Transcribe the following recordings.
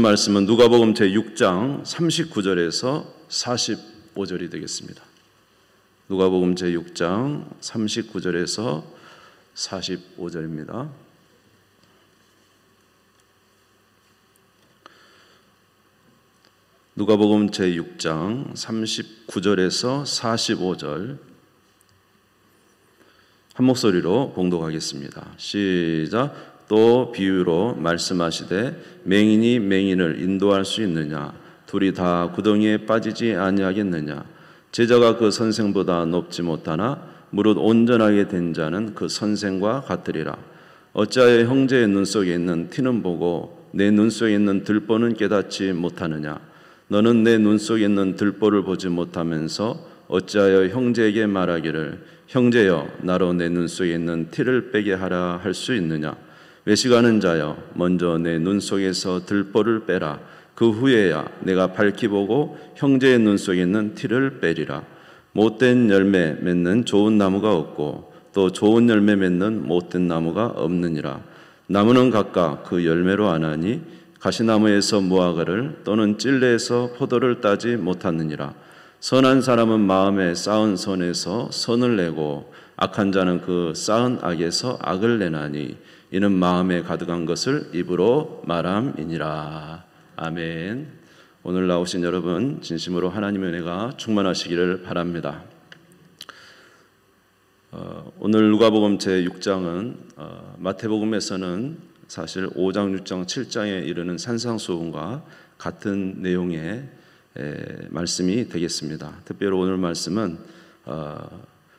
말씀은 누가복음 제6장 39절에서 45절이 되겠습니다. 누가복음 제6장 39절에서 45절입니다. 누가복음 제6장 39절에서 45절 한 목소리로 봉독하겠습니다. 시작. 또 비유로 말씀하시되 맹인이 맹인을 인도할 수 있느냐? 둘이 다 구덩이에 빠지지 아니하겠느냐? 제자가 그 선생보다 높지 못하나 무릇 온전하게 된 자는 그 선생과 같으리라. 어찌하여 형제의 눈 속에 있는 티는 보고 내 눈 속에 있는 들보는 깨닫지 못하느냐? 너는 내 눈 속에 있는 들보를 보지 못하면서 어찌하여 형제에게 말하기를 형제여 나로 내 눈 속에 있는 티를 빼게 하라 할 수 있느냐? 외식하는 자여 먼저 내 눈 속에서 들보를 빼라. 그 후에야 내가 밝히 보고 형제의 눈 속에 있는 티를 빼리라. 못된 열매 맺는 좋은 나무가 없고 또 좋은 열매 맺는 못된 나무가 없느니라. 나무는 각각 그 열매로 아나니 가시나무에서 무화과를 또는 찔레에서 포도를 따지 못하느니라. 선한 사람은 마음에 쌓은 선에서 선을 내고 악한 자는 그 쌓은 악에서 악을 내나니 이는 마음에 가득한 것을 입으로 말함이니라. 아멘. 오늘 나오신 여러분 진심으로 하나님의 은혜가 충만하시기를 바랍니다. 오늘 누가복음 제6장은 마태복음에서는 사실 5장, 6장, 7장에 이르는 산상수훈과 같은 내용의 말씀이 되겠습니다. 특별히 오늘 말씀은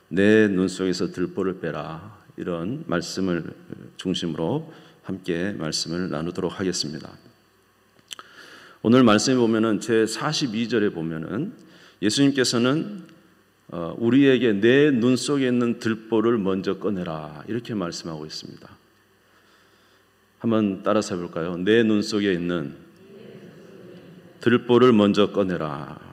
내 눈 속에서 들보를 빼라, 이런 말씀을 중심으로 함께 말씀을 나누도록 하겠습니다. 오늘 말씀에 보면은 제42절에 보면은 예수님께서는 우리에게 내 눈 속에 있는 들보를 먼저 꺼내라, 이렇게 말씀하고 있습니다. 한번 따라서 해볼까요? 내 눈 속에 있는 들보를 먼저 꺼내라.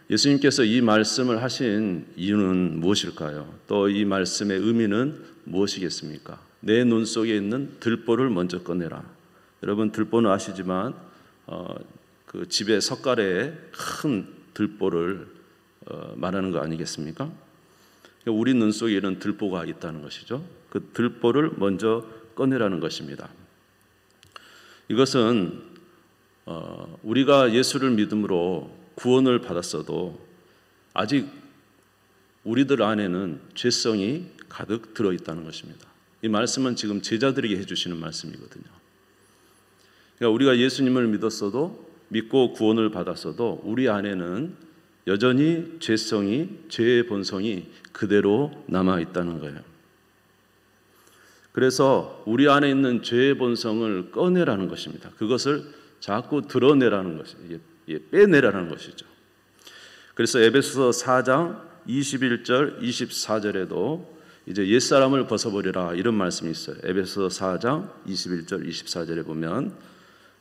예수님께서 이 말씀을 하신 이유는 무엇일까요? 또 이 말씀의 의미는 무엇이겠습니까? 내 눈 속에 있는 들보를 먼저 꺼내라. 여러분 들보는 아시지만 그 집의 석가래에 큰 들보를 말하는 거 아니겠습니까? 우리 눈 속에 이런 들보가 있다는 것이죠. 그 들보를 먼저 꺼내라는 것입니다. 이것은 우리가 예수를 믿음으로 구원을 받았어도 아직 우리들 안에는 죄성이 가득 들어있다는 것입니다. 이 말씀은 지금 제자들에게 해주시는 말씀이거든요. 그러니까 우리가 예수님을 믿었어도, 믿고 구원을 받았어도 우리 안에는 여전히 죄의 본성이 그대로 남아있다는 거예요. 그래서 우리 안에 있는 죄의 본성을 꺼내라는 것입니다. 그것을 자꾸 드러내라는 것이죠. 빼내라는 것이죠. 그래서 에베소서 4장 21절 24절에도 이제 옛사람을 벗어버리라, 이런 말씀이 있어요. 에베소서 4장 21절 24절에 보면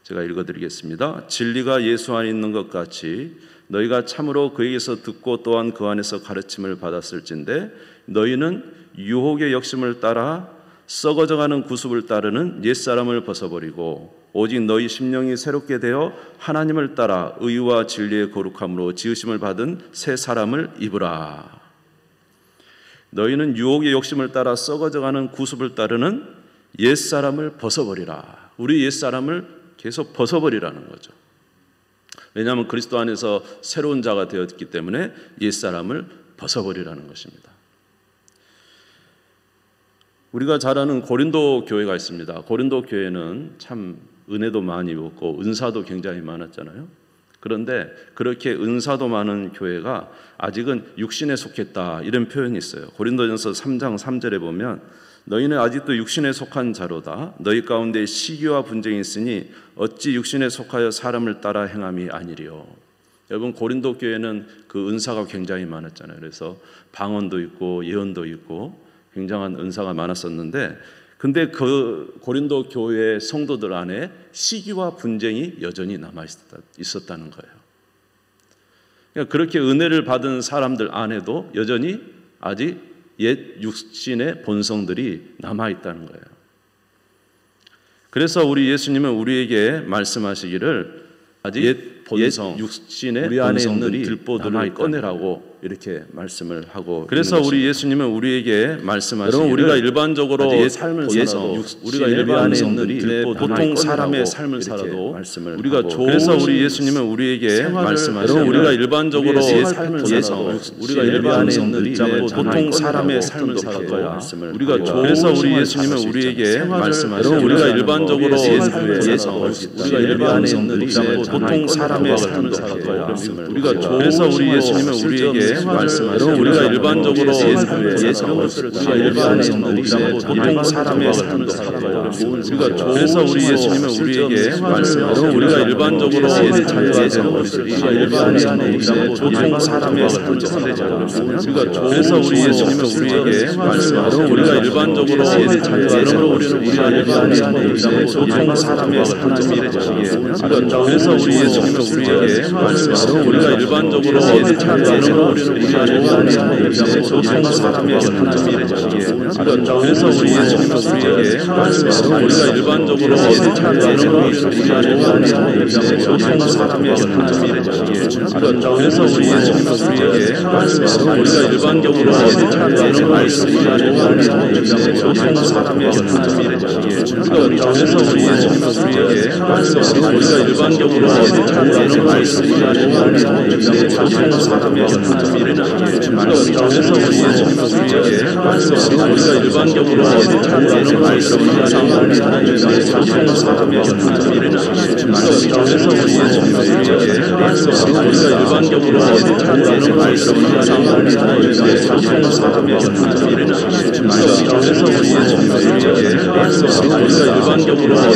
제가 읽어드리겠습니다. 진리가 예수 안에 있는 것 같이 너희가 참으로 그에게서 듣고 또한 그 안에서 가르침을 받았을진데 너희는 유혹의 욕심을 따라 썩어져가는 구습을 따르는 옛사람을 벗어버리고 오직 너희 심령이 새롭게 되어 하나님을 따라 의와 진리의 거룩함으로 지으심을 받은 새 사람을 입으라. 너희는 유혹의 욕심을 따라 썩어져가는 구습을 따르는 옛사람을 벗어버리라. 우리 옛사람을 계속 벗어버리라는 거죠. 왜냐하면 그리스도 안에서 새로운 자가 되었기 때문에 옛사람을 벗어버리라는 것입니다. 우리가 잘 아는 고린도 교회가 있습니다. 고린도 교회는 참 은혜도 많이 입었고 은사도 굉장히 많았잖아요. 그런데 그렇게 은사도 많은 교회가 아직은 육신에 속했다, 이런 표현이 있어요. 고린도전서 3장 3절에 보면 너희는 아직도 육신에 속한 자로다. 너희 가운데 시기와 분쟁이 있으니 어찌 육신에 속하여 사람을 따라 행함이 아니리요. 여러분 고린도 교회는 그 은사가 굉장히 많았잖아요. 그래서 방언도 있고 예언도 있고 굉장한 은사가 많았었는데, 근데 그 고린도 교회 성도들 안에 시기와 분쟁이 여전히 남아 있었다는 거예요. 그러니까 그렇게 은혜를 받은 사람들 안에도 여전히 아직 옛 육신의 본성들이 남아 있다는 거예요. 그래서 우리 예수님은 우리에게 말씀하시기를 옛 육신의 우리 안에 있는 들보들을 꺼내라고 이렇게 말씀을 하고, 그래서 우리 예수님은 우리에게 말씀하시기를, 여러분 우리가 일반적으로 옛 삶을 살아도 우리가 일반인들이 보통 사람의 삶을 살아도 우리가 좋은, 그래서 우리 예수님은 우리에게 말씀하시기를, 여러분 우리가 일반적으로 옛 삶을 살아도 우리가 일반인들이 보통 사람의 삶을 살아도 우리가 좋은, 그래서 우리 예수님은 우리에게 말씀하시기를, 우리가 일반적으로 우리가 일반인들이 보통 사람의 삶을 살아도 우리가 좋은, 그래서 우리 예수님은 우리에게 말씀하시기를, 우리가 일반적으로 우리가 일반인들이 보통 사람의 삶을 살아도 우리가 좋은, 그래서 우리 예수님은 우리에게 말씀하시기를, 우리가 일반적으로 우리가 일반인들이 보통 사람의 삶을 살아도 우리가 좋은, 그래서 우리 예수님은 우리에게 말씀하시기를, 우리가 일반적으로 우리가 일반인들이 보통 사람의 삶을 살아도 그래서 우리 예수님은 우리에게 말씀하시기를, 우리가 일반적으로 우리가 보통 사람의 삶을 그래서 우리 예수님은 우리에게 말씀하시기를, 우리가 일반적으로 보통 사람의 삶을 그래서 우리 예수님은 우리에게 말씀하시기를, 우리가 일반적으로 보통 사람의 삶을 그래서 우리 예수님은 우리에게 말씀하시기를, 우리가 일반적으로 사람의 그래서 우리 예수님은 우리에게 말씀하시기를, 우리가 일반적으로 사람의 그래서 우리 예수님은 우리에게 말씀하시기를, 우리가 일반적으로 사람의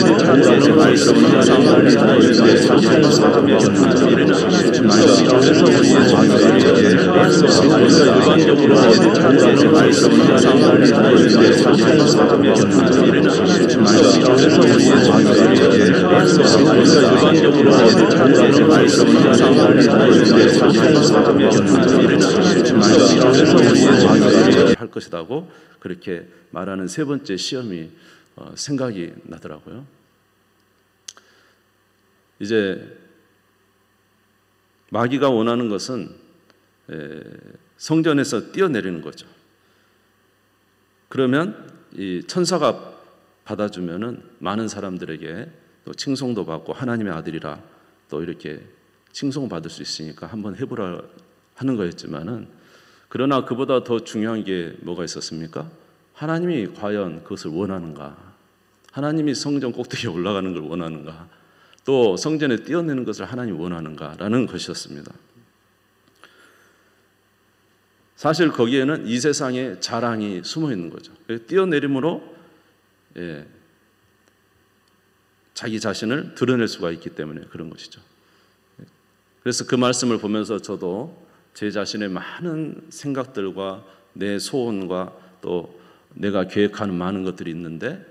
그래서 우리 예수님은 우리에게 말씀하시기를, 우리가 일반적으로 사람의 그래서 우리 예수님은 우리에게 말씀하시기를, 우리가 일반적으로 그래서 우리 예수님은 우리에게 말씀하시기를, 우리가 일반적으로 그래서 우리 예수님은 우리에게 할 것이라고 그렇게 말하는 세 번째 시험이 생각이 나더라고요. 이제 마귀가 원하는 것은 성전에서 뛰어내리는 거죠. 그러면 이 천사가 받아주면은 많은 사람들에게 또 칭송도 받고 하나님의 아들이라 또 이렇게 칭송받을 수 있으니까 한번 해보라 하는 거였지만은, 그러나 그보다 더 중요한 게 뭐가 있었습니까? 하나님이 과연 그것을 원하는가? 하나님이 성전 꼭대기에 올라가는 걸 원하는가? 또 성전에 뛰어내는 것을 하나님이 원하는가라는 것이었습니다. 사실 거기에는 이 세상의 자랑이 숨어 있는 거죠. 뛰어내림으로 자기 자신을 드러낼 수가 있기 때문에 그런 것이죠. 그래서 그 말씀을 보면서 저도 제 자신의 많은 생각들과 내 소원과 또 내가 계획하는 많은 것들이 있는데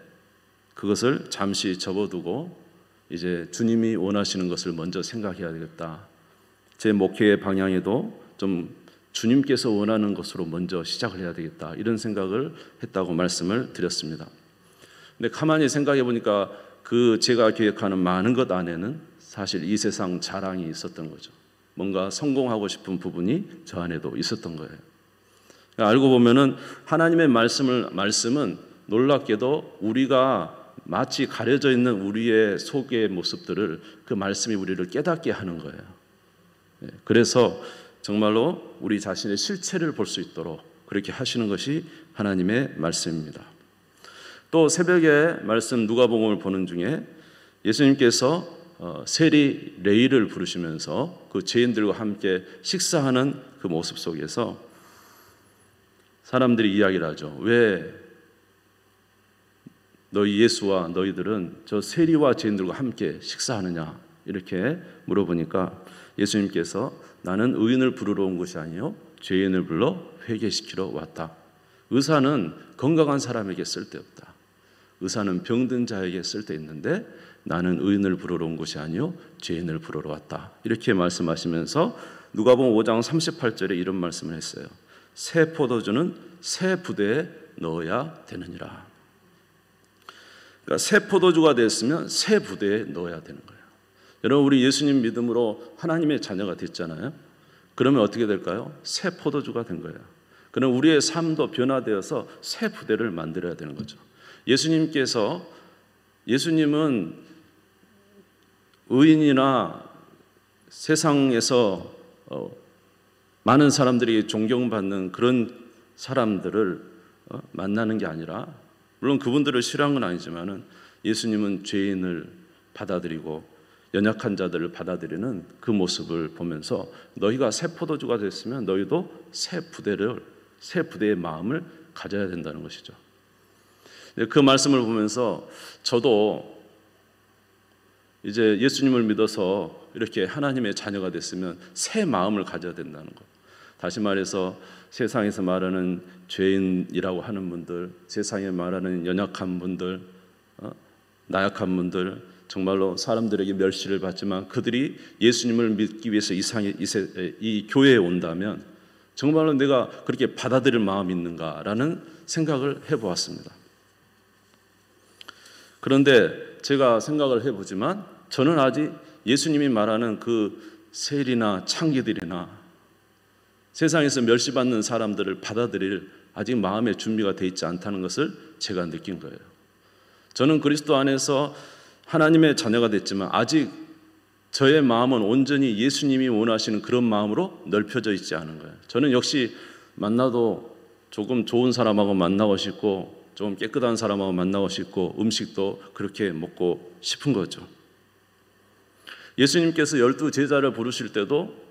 그것을 잠시 접어두고 이제 주님이 원하시는 것을 먼저 생각해야 되겠다. 제 목회의 방향에도 좀 주님께서 원하는 것으로 먼저 시작을 해야 되겠다. 이런 생각을 했다고 말씀을 드렸습니다. 근데 가만히 생각해 보니까 그 제가 계획하는 많은 것 안에는 사실 이 세상 자랑이 있었던 거죠. 뭔가 성공하고 싶은 부분이 저 안에도 있었던 거예요. 알고 보면은 하나님의 말씀은 놀랍게도 우리가 마치 가려져 있는 우리의 속의 모습들을 그 말씀이 우리를 깨닫게 하는 거예요. 그래서 정말로 우리 자신의 실체를 볼 수 있도록 그렇게 하시는 것이 하나님의 말씀입니다. 또 새벽에 말씀 누가복음을 보는 중에 예수님께서 세리 레위를 부르시면서 그 죄인들과 함께 식사하는 그 모습 속에서 사람들이 이야기를 하죠. 왜 너희 예수와 너희들은 저 세리와 죄인들과 함께 식사하느냐 이렇게 물어보니까 예수님께서 나는 의인을 부르러 온 것이 아니요 죄인을 불러 회개시키러 왔다. 의사는 건강한 사람에게 쓸데없다. 의사는 병든 자에게 쓸데있는데 나는 의인을 부르러 온 것이 아니요 죄인을 부르러 왔다. 이렇게 말씀하시면서 누가복음 5장 38절에 이런 말씀을 했어요. 새 포도주는 새 부대에 넣어야 되느니라. 그러니까 새 포도주가 됐으면 새 부대에 넣어야 되는 거예요. 여러분, 우리 예수님 믿음으로 하나님의 자녀가 됐잖아요. 그러면 어떻게 될까요? 새 포도주가 된 거예요. 그럼 우리의 삶도 변화되어서 새 부대를 만들어야 되는 거죠. 예수님은 의인이나 세상에서 많은 사람들이 존경받는 그런 사람들을 만나는 게 아니라, 물론 그분들을 싫어한 건 아니지만은 예수님은 죄인을 받아들이고 연약한 자들을 받아들이는 그 모습을 보면서 너희가 새 포도주가 됐으면 너희도 새 부대의 마음을 가져야 된다는 것이죠. 그 말씀을 보면서 저도 이제 예수님을 믿어서 이렇게 하나님의 자녀가 됐으면 새 마음을 가져야 된다는 것. 다시 말해서 세상에서 말하는 죄인이라고 하는 분들, 세상에 말하는 연약한 분들, 나약한 분들, 정말로 사람들에게 멸시를 받지만 그들이 예수님을 믿기 위해서 이 교회에 온다면 정말로 내가 그렇게 받아들일 마음이 있는가라는 생각을 해보았습니다. 그런데 제가 생각을 해보지만 저는 아직 예수님이 말하는 그 세리나 창기들이나 세상에서 멸시받는 사람들을 받아들일 아직 마음의 준비가 되어 있지 않다는 것을 제가 느낀 거예요. 저는 그리스도 안에서 하나님의 자녀가 됐지만 아직 저의 마음은 온전히 예수님이 원하시는 그런 마음으로 넓혀져 있지 않은 거예요. 저는 역시 만나도 조금 좋은 사람하고 만나고 싶고 좀 깨끗한 사람하고 만나고 싶고 음식도 그렇게 먹고 싶은 거죠. 예수님께서 12제자를 부르실 때도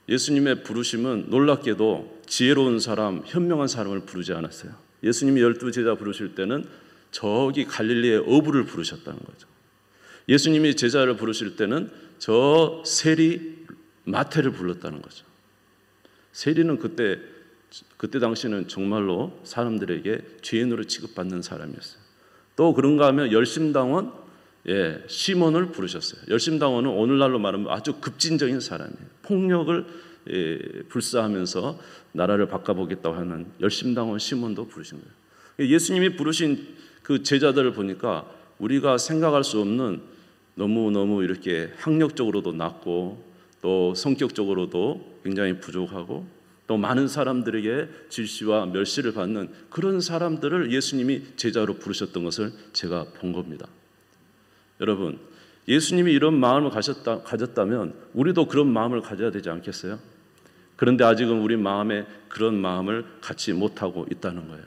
예수님의 부르심은 놀랍게도 지혜로운 사람, 현명한 사람을 부르지 않았어요. 예수님이 12제자 부르실 때는 저기 갈릴리의 어부를 부르셨다는 거죠. 예수님이 제자를 부르실 때는 저 세리 마태를 불렀다는 거죠. 세리는 그때 당시는 정말로 사람들에게 죄인으로 취급받는 사람이었어요. 또 그런가 하면 열심당원 시몬을 부르셨어요. 열심당원은 오늘날로 말하면 아주 급진적인 사람이에요. 폭력을 불사하면서 나라를 바꿔보겠다고 하는 열심당원 시몬도 부르신 거예요. 예수님이 부르신 그 제자들을 보니까 우리가 생각할 수 없는 너무 이렇게 학력적으로도 낮고 또 성격적으로도 굉장히 부족하고 또 많은 사람들에게 질시와 멸시를 받는 그런 사람들을 예수님이 제자로 부르셨던 것을 제가 본 겁니다. 여러분, 예수님이 이런 마음을 가졌다면 우리도 그런 마음을 가져야 되지 않겠어요? 그런데 아직은 우리 마음에 그런 마음을 갖지 못하고 있다는 거예요.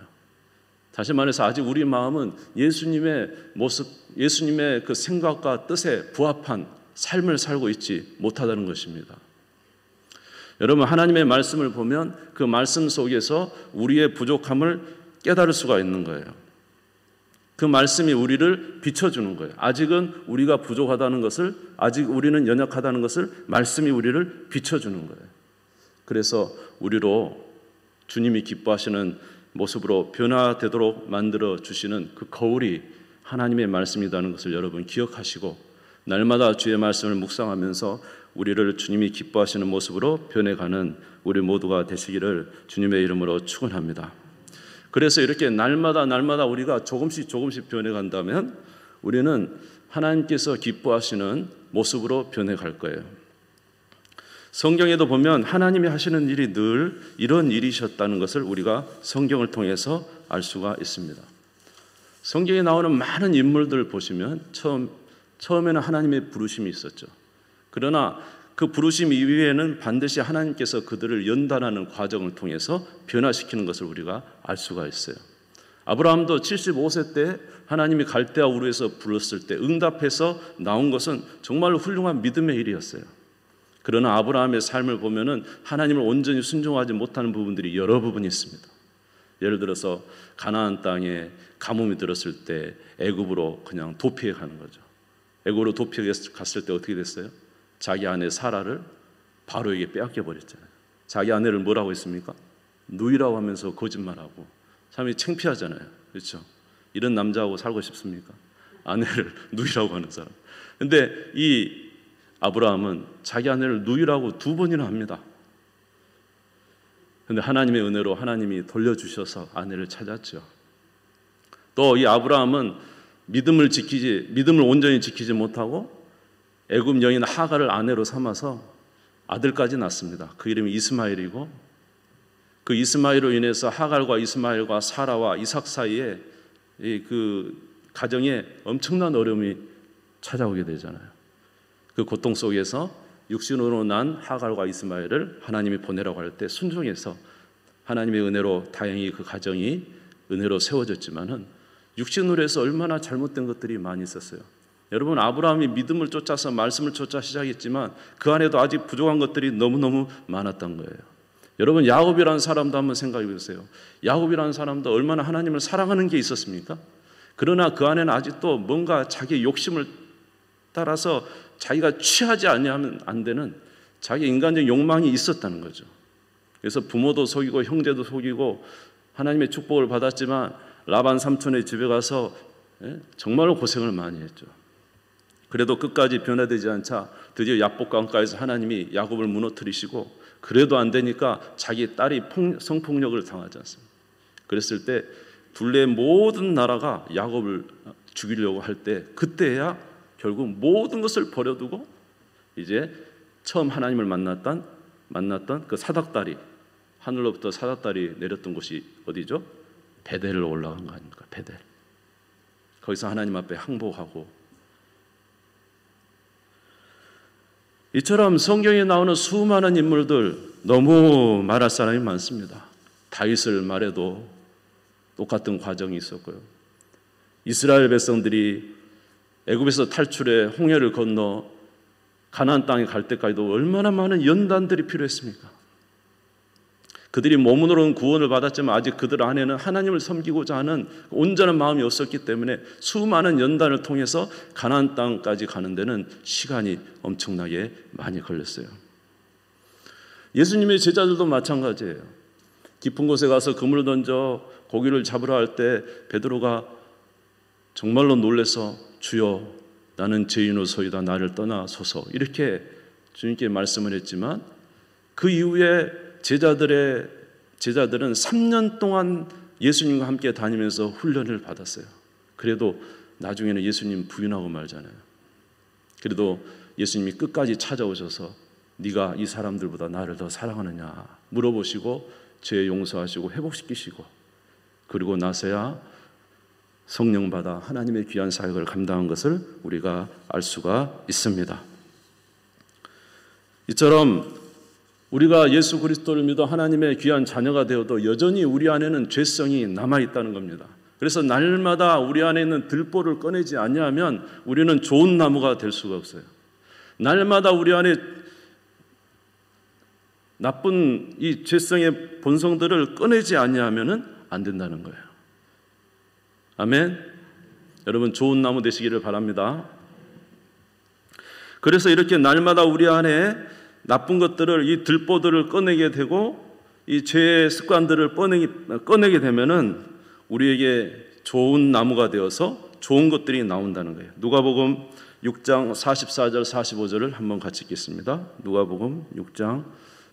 다시 말해서 아직 우리 마음은 예수님의 모습, 예수님의 그 생각과 뜻에 부합한 삶을 살고 있지 못하다는 것입니다. 여러분, 하나님의 말씀을 보면 그 말씀 속에서 우리의 부족함을 깨달을 수가 있는 거예요. 그 말씀이 우리를 비춰주는 거예요. 아직은 우리가 부족하다는 것을, 아직 우리는 연약하다는 것을 말씀이 우리를 비춰주는 거예요. 그래서 우리로 주님이 기뻐하시는 모습으로 변화되도록 만들어 주시는 그 거울이 하나님의 말씀이라는 것을 여러분 기억하시고 날마다 주의 말씀을 묵상하면서 우리를 주님이 기뻐하시는 모습으로 변해가는 우리 모두가 되시기를 주님의 이름으로 축원합니다. 그래서 이렇게 날마다 우리가 조금씩 변해간다면 우리는 하나님께서 기뻐하시는 모습으로 변해갈 거예요. 성경에도 보면 하나님이 하시는 일이 늘 이런 일이셨다는 것을 우리가 성경을 통해서 알 수가 있습니다. 성경에 나오는 많은 인물들 보시면 처음에는 하나님의 부르심이 있었죠. 그러나 그 부르심 이후에는 반드시 하나님께서 그들을 연단하는 과정을 통해서 변화시키는 것을 우리가 알 수가 있어요. 아브라함도 75세 때 하나님이 갈대아 우르에서 불렀을 때 응답해서 나온 것은 정말로 훌륭한 믿음의 일이었어요. 그러나 아브라함의 삶을 보면은 하나님을 온전히 순종하지 못하는 부분들이 여러 부분이 있습니다. 예를 들어서 가나안 땅에 가뭄이 들었을 때 애굽으로 그냥 도피해 가는 거죠. 애굽으로 도피해 갔을 때 어떻게 됐어요? 자기 아내 사라를 바로에게 빼앗겨 버렸잖아요. 자기 아내를 뭐라고 했습니까? 누이라고 하면서 거짓말하고 참 창피하잖아요. 그렇죠? 이런 남자하고 살고 싶습니까? 아내를 누이라고 하는 사람. 근데 이 아브라함은 자기 아내를 누이라고 2번이나 합니다. 그런데 하나님의 은혜로 하나님이 돌려주셔서 아내를 찾았죠. 또 이 아브라함은 믿음을 온전히 지키지 못하고 애굽 여인 하갈을 아내로 삼아서 아들까지 낳습니다. 그 이름이 이스마엘이고, 그 이스마엘로 인해서 하갈과 이스마엘과 사라와 이삭 사이에 그 가정에 엄청난 어려움이 찾아오게 되잖아요. 그 고통 속에서 육신으로 난 하갈과 이스마엘을 하나님이 보내라고 할 때 순종해서 하나님의 은혜로 다행히 그 가정이 은혜로 세워졌지만은 육신으로 해서 얼마나 잘못된 것들이 많이 있었어요. 여러분, 아브라함이 믿음을 쫓아서 말씀을 쫓아 시작했지만 그 안에도 아직 부족한 것들이 너무너무 많았던 거예요. 여러분, 야곱이라는 사람도 한번 생각해 보세요. 야곱이라는 사람도 얼마나 하나님을 사랑하는 게 있었습니까? 그러나 그 안에는 아직도 뭔가 자기의 욕심을 따라서 자기가 취하지 아니하면 안 되는 자기 인간적 욕망이 있었다는 거죠. 그래서 부모도 속이고 형제도 속이고 하나님의 축복을 받았지만 라반 삼촌의 집에 가서 정말로 고생을 많이 했죠. 그래도 끝까지 변화되지 않자 드디어 야복강가에서 하나님이 야곱을 무너뜨리시고, 그래도 안 되니까 자기 딸이 성폭력을 당하지 않습니다. 그랬을 때 둘레의 모든 나라가 야곱을 죽이려고 할 때, 그때야 결국 모든 것을 버려두고 이제 처음 하나님을 만났던 그 사닥다리, 하늘로부터 사닥다리 내렸던 곳이 어디죠? 베델로 올라간 거 아닙니까? 베델. 거기서 하나님 앞에 항복하고, 이처럼 성경에 나오는 수많은 인물들, 너무 말할 사람이 많습니다. 다윗을 말해도 똑같은 과정이 있었고요. 이스라엘 백성들이 애굽에서 탈출해 홍해를 건너 가나안 땅에 갈 때까지도 얼마나 많은 연단들이 필요했습니까? 그들이 몸으로는 구원을 받았지만 아직 그들 안에는 하나님을 섬기고자 하는 온전한 마음이 없었기 때문에 수많은 연단을 통해서 가나안 땅까지 가는 데는 시간이 엄청나게 많이 걸렸어요. 예수님의 제자들도 마찬가지예요. 깊은 곳에 가서 그물을 던져 고기를 잡으러 할 때 베드로가 정말로 놀라서 주여 나는 죄인으로소이다, 나를 떠나소서, 이렇게 주님께 말씀을 했지만 그 이후에 제자들은 3년 동안 예수님과 함께 다니면서 훈련을 받았어요. 그래도 나중에는 예수님 부인하고 말잖아요. 그래도 예수님이 끝까지 찾아오셔서 네가 이 사람들보다 나를 더 사랑하느냐 물어보시고 죄 용서하시고 회복시키시고, 그리고 나서야 성령 받아 하나님의 귀한 사역을 감당한 것을 우리가 알 수가 있습니다. 이처럼 우리가 예수 그리스도를 믿어 하나님의 귀한 자녀가 되어도 여전히 우리 안에는 죄성이 남아있다는 겁니다. 그래서 날마다 우리 안에 있는 들보를 꺼내지 아니하면 우리는 좋은 나무가 될 수가 없어요. 날마다 우리 안에 나쁜 이 죄성의 본성들을 꺼내지 아니하면 안 된다는 거예요. 아멘. 여러분, 좋은 나무 되시기를 바랍니다. 그래서 이렇게 날마다 우리 안에 나쁜 것들을, 이 들보들을 꺼내게 되고 이 죄의 습관들을 꺼내게 되면은 우리에게 좋은 나무가 되어서 좋은 것들이 나온다는 거예요. 누가복음 6장 44절 45절을 한번 같이 읽겠습니다. 누가복음 6장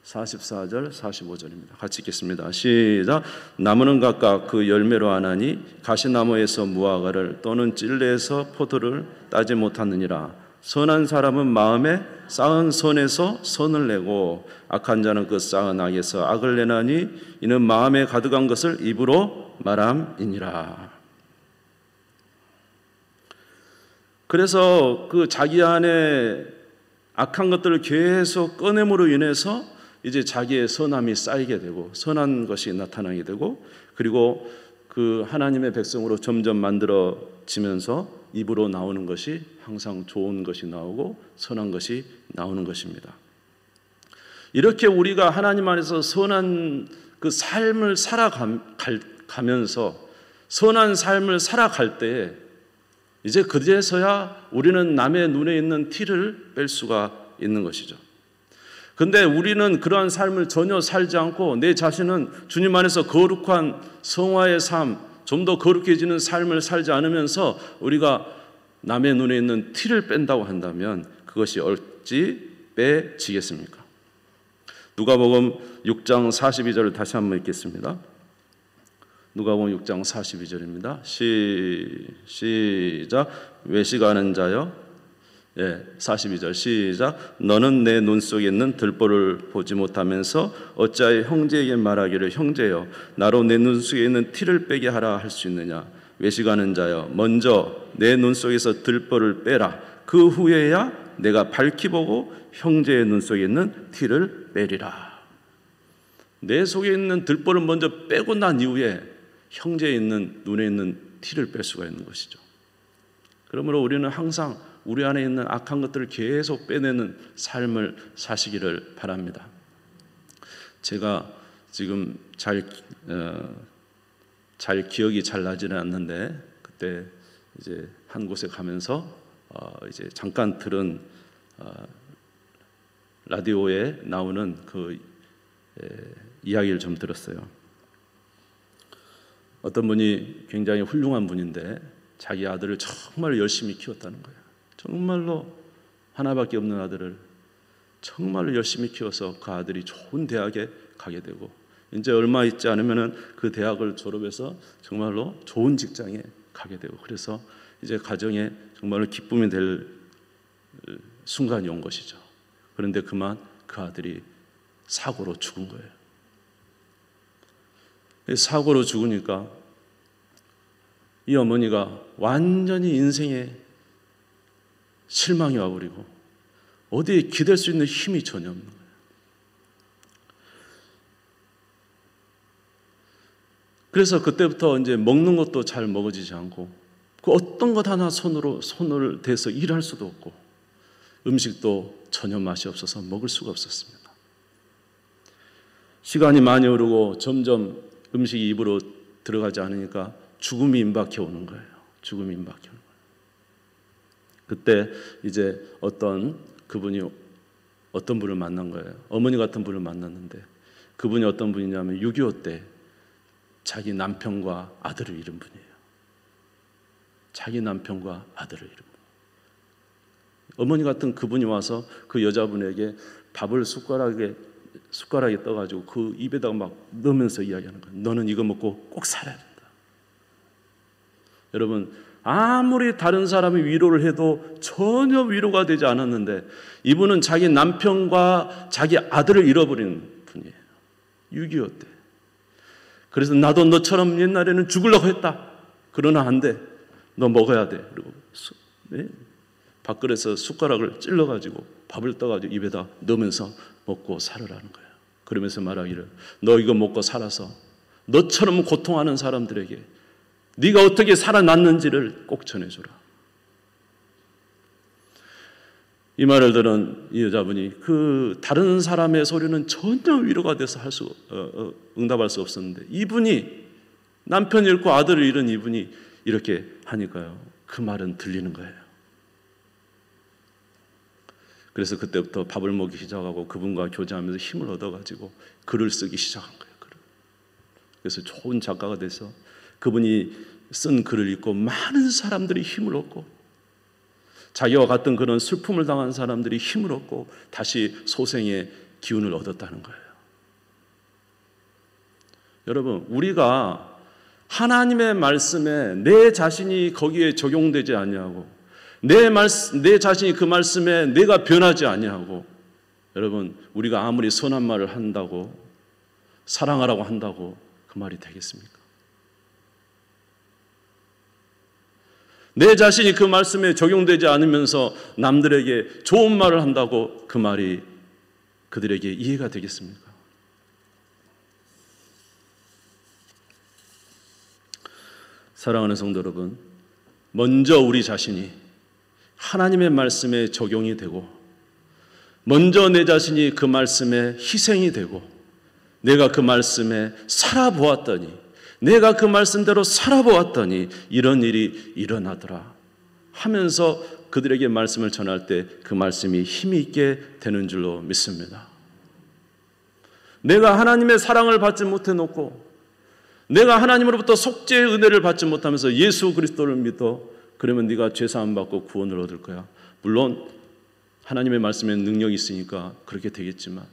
44절 45절입니다. 같이 읽겠습니다. 시작. 나무는 각각 그 열매로 아나니 가시나무에서 무화과를 또는 찔레에서 포도를 따지 못하느니라. 선한 사람은 마음에 쌓은 선에서 선을 내고 악한 자는 그 쌓은 악에서 악을 내나니 이는 마음에 가득한 것을 입으로 말함이니라. 그래서 그 자기 안에 악한 것들을 계속 꺼냄으로 인해서 이제 자기의 선함이 쌓이게 되고 선한 것이 나타나게 되고, 그리고 그 하나님의 백성으로 점점 만들어지면서 입으로 나오는 것이 항상 좋은 것이 나오고 선한 것이 나오는 것입니다. 이렇게 우리가 하나님 안에서 선한 그 삶을 살아가면서 선한 삶을 살아갈 때 이제 그제서야 우리는 남의 눈에 있는 티를 뺄 수가 있는 것이죠. 근데 우리는 그러한 삶을 전혀 살지 않고 내 자신은 주님 안에서 거룩한 성화의 삶, 좀 더 거룩해지는 삶을 살지 않으면서 우리가 남의 눈에 있는 티를 뺀다고 한다면 그것이 어찌 빼지겠습니까? 누가복음 6장 42절을 다시 한번 읽겠습니다. 누가복음 6장 42절입니다. 시작. 외식하는 자여. 42절 시작. 너는 내 눈 속에 있는 들보를 보지 못하면서 어찌하여 형제에게 말하기를 형제여 나로 내 눈 속에 있는 티를 빼게 하라 할 수 있느냐. 외식하는 자여 먼저 내 눈 속에서 들보를 빼라. 그 후에야 내가 밝히 보고 형제의 눈 속에 있는 티를 빼리라. 내 속에 있는 들보를 먼저 빼고 난 이후에 형제에 있는 눈에 있는 티를 뺄 수가 있는 것이죠. 그러므로 우리는 항상 우리 안에 있는 악한 것들을 계속 빼내는 삶을 사시기를 바랍니다. 제가 지금 잘 기억이 잘 나지는 않는데 그때 이제 한 곳에 가면서 이제 잠깐 들은 라디오에 나오는 그 이야기를 좀 들었어요. 어떤 분이 굉장히 훌륭한 분인데 자기 아들을 정말 열심히 키웠다는 거예요. 정말로 하나밖에 없는 아들을 정말로 열심히 키워서 그 아들이 좋은 대학에 가게 되고 이제 얼마 있지 않으면은 그 대학을 졸업해서 정말로 좋은 직장에 가게 되고 그래서 이제 가정에 정말로 기쁨이 될 순간이 온 것이죠. 그런데 그만 그 아들이 사고로 죽은 거예요. 사고로 죽으니까 이 어머니가 완전히 인생에 실망이 와버리고 어디에 기댈 수 있는 힘이 전혀 없는 거예요. 그래서 그때부터 이제 먹는 것도 잘 먹어지지 않고 그 어떤 것 하나 손을 대서 일할 수도 없고 음식도 전혀 맛이 없어서 먹을 수가 없었습니다. 시간이 많이 흐르고 점점 음식이 입으로 들어가지 않으니까 죽음이 임박해 오는 거예요. 죽음이 임박해 오는 거예요. 그때 이제 어떤 분을 만난 거예요. 어머니 같은 분을 만났는데 그분이 어떤 분이냐면 6.25 때 자기 남편과 아들을 잃은 분이에요. 자기 남편과 아들을 잃은 분. 어머니 같은 그분이 와서 그 여자분에게 밥을 숟가락에 떠가지고 그 입에다가 막 넣으면서 이야기하는 거예요. 너는 이거 먹고 꼭 살아야 된다. 여러분 아무리 다른 사람이 위로를 해도 전혀 위로가 되지 않았는데 이분은 자기 남편과 자기 아들을 잃어버린 분이에요. 6.25 때. 그래서 나도 너처럼 옛날에는 죽으려고 했다. 그러나 안 돼. 너 먹어야 돼. 그리고 밥그릇에서 숟가락을 찔러가지고 밥을 떠가지고 입에다 넣으면서 먹고 살으라는 거예요. 그러면서 말하기를 너 이거 먹고 살아서 너처럼 고통하는 사람들에게 네가 어떻게 살아났는지를 꼭 전해주라. 이 말을 들은 이 여자분이 그 다른 사람의 소리는 전혀 위로가 돼서 응답할 수 없었는데 이분이 남편 잃고 아들을 잃은 이분이 이렇게 하니까요. 그 말은 들리는 거예요. 그래서 그때부터 밥을 먹기 시작하고 그분과 교제하면서 힘을 얻어가지고 글을 쓰기 시작한 거예요. 글을. 그래서 좋은 작가가 돼서 그분이 쓴 글을 읽고 많은 사람들이 힘을 얻고 자기와 같은 그런 슬픔을 당한 사람들이 힘을 얻고 다시 소생의 기운을 얻었다는 거예요. 여러분, 우리가 하나님의 말씀에 내 자신이 거기에 적용되지 아니하고 내 자신이 그 말씀에 내가 변하지 아니하고 여러분, 우리가 아무리 선한 말을 한다고 사랑하라고 한다고 그 말이 되겠습니까? 내 자신이 그 말씀에 적용되지 않으면서 남들에게 좋은 말을 한다고 그 말이 그들에게 이해가 되겠습니까? 사랑하는 성도 여러분, 먼저 우리 자신이 하나님의 말씀에 적용이 되고 먼저 내 자신이 그 말씀에 희생이 되고 내가 그 말씀에 살아보았더니 내가 그 말씀대로 살아보았더니 이런 일이 일어나더라 하면서 그들에게 말씀을 전할 때 그 말씀이 힘이 있게 되는 줄로 믿습니다. 내가 하나님의 사랑을 받지 못해놓고 내가 하나님으로부터 속죄의 은혜를 받지 못하면서 예수 그리스도를 믿어 그러면 네가 죄사함 받고 구원을 얻을 거야. 물론 하나님의 말씀에 능력이 있으니까 그렇게 되겠지만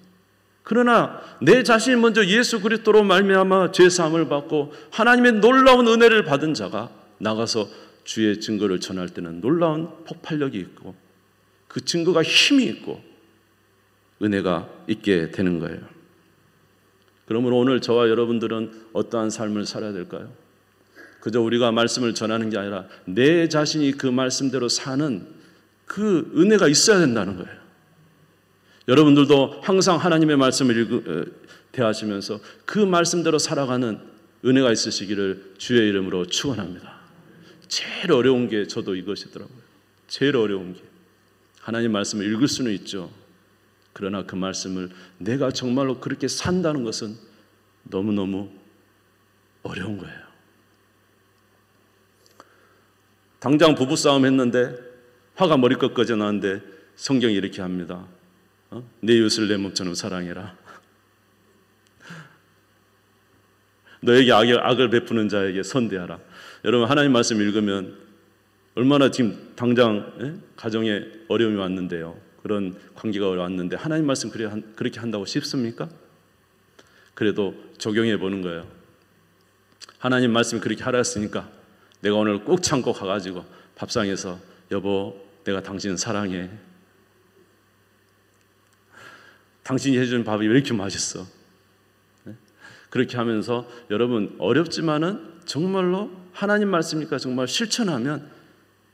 그러나 내 자신이 먼저 예수 그리스도로 말미암아 죄 사함을 받고 하나님의 놀라운 은혜를 받은 자가 나가서 주의 증거를 전할 때는 놀라운 폭발력이 있고 그 증거가 힘이 있고 은혜가 있게 되는 거예요. 그러므로 오늘 저와 여러분들은 어떠한 삶을 살아야 될까요? 그저 우리가 말씀을 전하는 게 아니라 내 자신이 그 말씀대로 사는 그 은혜가 있어야 된다는 거예요. 여러분들도 항상 하나님의 말씀을 대하시면서 그 말씀대로 살아가는 은혜가 있으시기를 주의 이름으로 축원합니다. 제일 어려운 게 저도 이것이더라고요. 제일 어려운 게 하나님 말씀을 읽을 수는 있죠. 그러나 그 말씀을 내가 정말로 그렇게 산다는 것은 너무너무 어려운 거예요. 당장 부부싸움 했는데 화가 머리끝까지 나는데 성경이 이렇게 합니다. 내 이웃을 내 몸처럼 사랑해라. 너에게 악을 베푸는 자에게 선대하라. 여러분 하나님 말씀 읽으면 얼마나 지금 당장 가정에 어려움이 왔는데요. 그런 관계가 왔는데 하나님 말씀 그렇게 한다고 쉽습니까? 그래도 적용해 보는 거예요. 하나님 말씀이 그렇게 하라 했으니까 내가 오늘 꼭 참고 가가지고 밥상에서 여보 내가 당신 사랑해. 당신이 해준 밥이 왜 이렇게 맛있어? 그렇게 하면서 여러분 어렵지만은 정말로 하나님 말씀이니까 정말 실천하면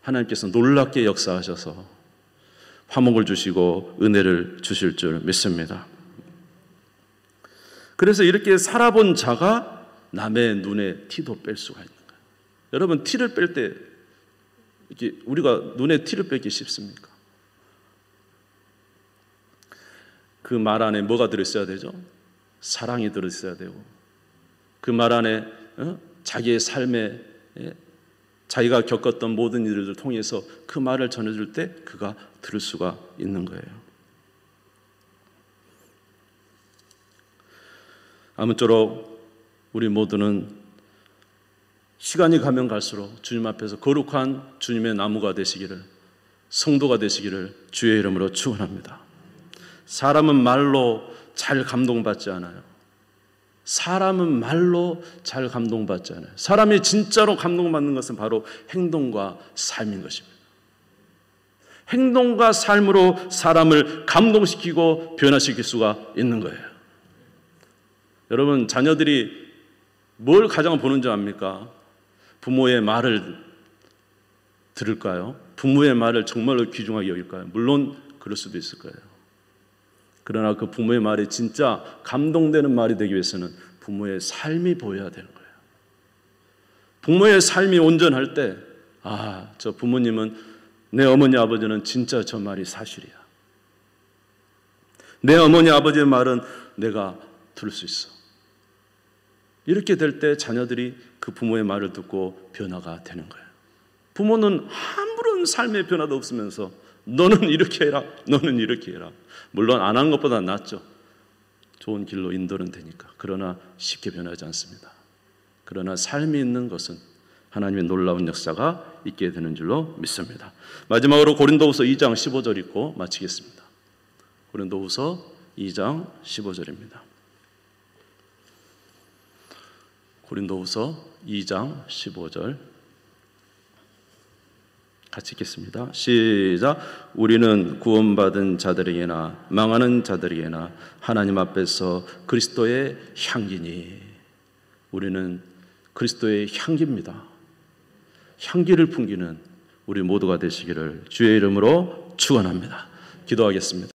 하나님께서 놀랍게 역사하셔서 화목을 주시고 은혜를 주실 줄 믿습니다. 그래서 이렇게 살아본 자가 남의 눈에 티도 뺄 수가 있는 거예요. 여러분 티를 뺄 때 이렇게 우리가 눈에 티를 빼기 쉽습니까? 그 말 안에 뭐가 들어있어야 되죠? 사랑이 들어있어야 되고 그 말 안에 자기의 삶에 자기가 겪었던 모든 일들을 통해서 그 말을 전해줄 때 그가 들을 수가 있는 거예요. 아무쪼록 우리 모두는 시간이 가면 갈수록 주님 앞에서 거룩한 주님의 나무가 되시기를 성도가 되시기를 주의 이름으로 축원합니다. 사람은 말로 잘 감동받지 않아요. 사람은 말로 잘 감동받지 않아요. 사람이 진짜로 감동받는 것은 바로 행동과 삶인 것입니다. 행동과 삶으로 사람을 감동시키고 변화시킬 수가 있는 거예요. 여러분 자녀들이 뭘 가장 보는 줄 압니까? 부모의 말을 들을까요? 부모의 말을 정말로 귀중하게 여길까요? 물론 그럴 수도 있을 거예요. 그러나 그 부모의 말이 진짜 감동되는 말이 되기 위해서는 부모의 삶이 보여야 되는 거예요. 부모의 삶이 온전할 때 저 부모님은 내 어머니 아버지는 진짜 저 말이 사실이야. 내 어머니 아버지의 말은 내가 들을 수 있어. 이렇게 될 때 자녀들이 그 부모의 말을 듣고 변화가 되는 거예요. 부모는 아무런 삶의 변화도 없으면서 너는 이렇게 해라, 너는 이렇게 해라. 물론 안 한 것보다 낫죠. 좋은 길로 인도는 되니까. 그러나 쉽게 변하지 않습니다. 그러나 삶이 있는 것은 하나님의 놀라운 역사가 있게 되는 줄로 믿습니다. 마지막으로 고린도후서 2장 15절 읽고 마치겠습니다. 고린도후서 2장 15절입니다. 고린도후서 2장 15절 같이 읽겠습니다. 시작. 우리는 구원받은 자들에게나 망하는 자들에게나 하나님 앞에서 그리스도의 향기니. 우리는 그리스도의 향기입니다. 향기를 풍기는 우리 모두가 되시기를 주의 이름으로 축원합니다. 기도하겠습니다.